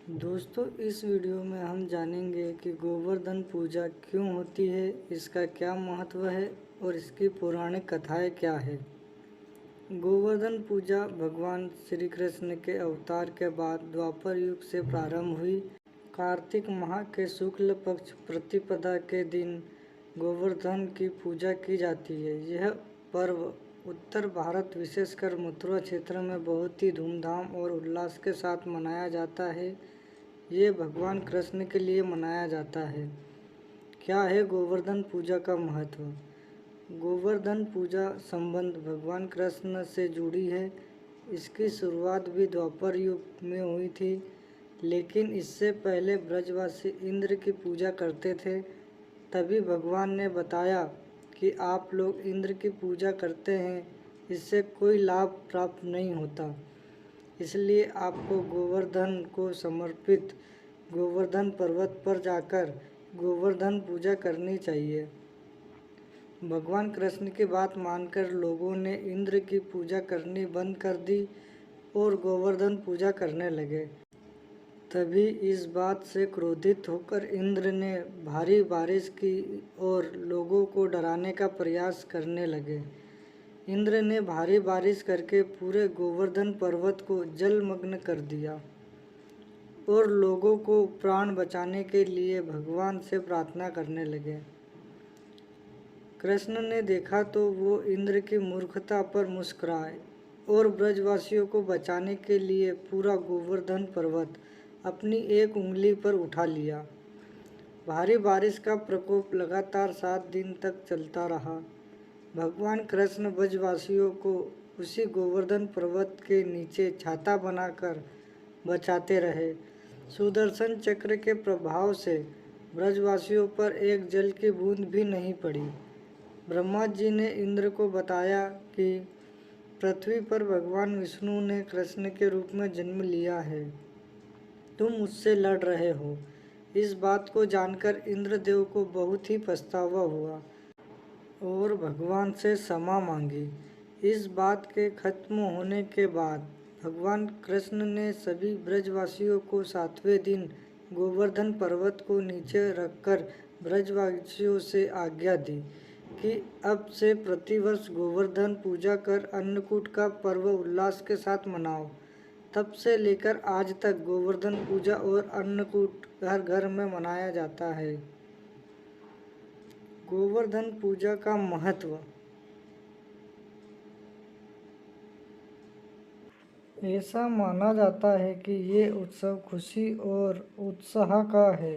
दोस्तों, इस वीडियो में हम जानेंगे कि गोवर्धन पूजा क्यों होती है, इसका क्या महत्व है और इसकी पौराणिक कथाएं क्या है। गोवर्धन पूजा भगवान श्री कृष्ण के अवतार के बाद द्वापर युग से प्रारंभ हुई। कार्तिक माह के शुक्ल पक्ष प्रतिपदा के दिन गोवर्धन की पूजा की जाती है। यह पर्व उत्तर भारत विशेषकर मथुरा क्षेत्र में बहुत ही धूमधाम और उल्लास के साथ मनाया जाता है। ये भगवान कृष्ण के लिए मनाया जाता है। क्या है गोवर्धन पूजा का महत्व? गोवर्धन पूजा संबंध भगवान कृष्ण से जुड़ी है। इसकी शुरुआत भी द्वापर युग में हुई थी, लेकिन इससे पहले ब्रजवासी इंद्र की पूजा करते थे। तभी भगवान ने बताया कि आप लोग इंद्र की पूजा करते हैं, इससे कोई लाभ प्राप्त नहीं होता, इसलिए आपको गोवर्धन को समर्पित गोवर्धन पर्वत पर जाकर गोवर्धन पूजा करनी चाहिए। भगवान कृष्ण की बात मानकर लोगों ने इंद्र की पूजा करनी बंद कर दी और गोवर्धन पूजा करने लगे। तभी इस बात से क्रोधित होकर इंद्र ने भारी बारिश की और लोगों को डराने का प्रयास करने लगे। इंद्र ने भारी बारिश करके पूरे गोवर्धन पर्वत को जलमग्न कर दिया और लोगों को प्राण बचाने के लिए भगवान से प्रार्थना करने लगे। कृष्ण ने देखा तो वो इंद्र की मूर्खता पर मुस्कुराए और ब्रजवासियों को बचाने के लिए पूरा गोवर्धन पर्वत अपनी एक उंगली पर उठा लिया। भारी बारिश का प्रकोप लगातार 7 दिन तक चलता रहा। भगवान कृष्ण ब्रजवासियों को उसी गोवर्धन पर्वत के नीचे छाता बनाकर बचाते रहे। सुदर्शन चक्र के प्रभाव से ब्रजवासियों पर एक जल की बूंद भी नहीं पड़ी। ब्रह्मा जी ने इंद्र को बताया कि पृथ्वी पर भगवान विष्णु ने कृष्ण के रूप में जन्म लिया है, तुम मुझसे लड़ रहे हो। इस बात को जानकर इंद्रदेव को बहुत ही पछतावा हुआ और भगवान से क्षमा मांगी। इस बात के खत्म होने के बाद भगवान कृष्ण ने सभी ब्रजवासियों को 7वें दिन गोवर्धन पर्वत को नीचे रखकर ब्रजवासियों से आज्ञा दी कि अब से प्रतिवर्ष गोवर्धन पूजा कर अन्नकूट का पर्व उल्लास के साथ मनाओ। तब से लेकर आज तक गोवर्धन पूजा और अन्नकूट घर घर में मनाया जाता है। गोवर्धन पूजा का महत्व। ऐसा माना जाता है कि ये उत्सव खुशी और उत्साह का है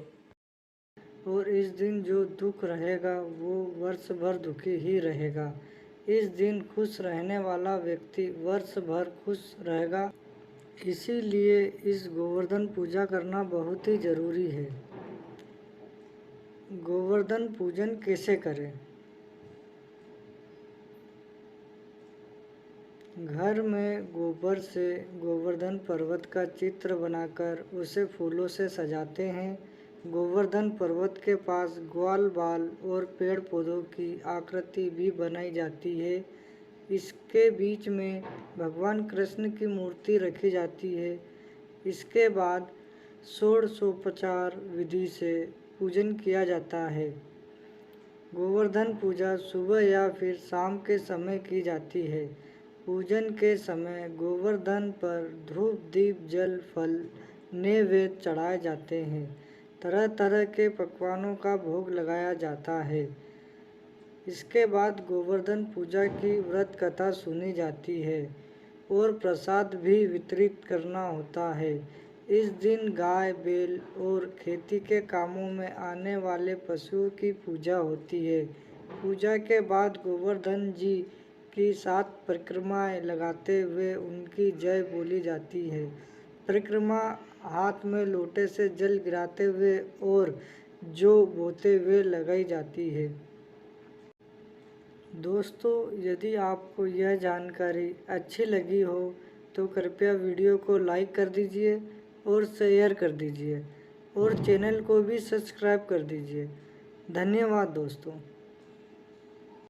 और इस दिन जो दुख रहेगा वो वर्ष भर दुखी ही रहेगा। इस दिन खुश रहने वाला व्यक्ति वर्ष भर खुश रहेगा। इसीलिए इस गोवर्धन पूजा करना बहुत ही जरूरी है। गोवर्धन पूजन कैसे करें? घर में गोबर से गोवर्धन पर्वत का चित्र बनाकर उसे फूलों से सजाते हैं। गोवर्धन पर्वत के पास ग्वाल बाल और पेड़ पौधों की आकृति भी बनाई जाती है। इसके बीच में भगवान कृष्ण की मूर्ति रखी जाती है। इसके बाद षोडशोपचार विधि से पूजन किया जाता है। गोवर्धन पूजा सुबह या फिर शाम के समय की जाती है। पूजन के समय गोवर्धन पर धूप दीप जल फल नैवेद्य चढ़ाए जाते हैं। तरह तरह के पकवानों का भोग लगाया जाता है। इसके बाद गोवर्धन पूजा की व्रत कथा सुनी जाती है और प्रसाद भी वितरित करना होता है। इस दिन गाय बैल और खेती के कामों में आने वाले पशुओं की पूजा होती है। पूजा के बाद गोवर्धन जी की 7 परिक्रमाएं लगाते हुए उनकी जय बोली जाती है। परिक्रमा हाथ में लोटे से जल गिराते हुए और जौ बोते हुए लगाई जाती है। दोस्तों, यदि आपको यह जानकारी अच्छी लगी हो तो कृपया वीडियो को लाइक कर दीजिए और शेयर कर दीजिए और चैनल को भी सब्सक्राइब कर दीजिए। धन्यवाद दोस्तों।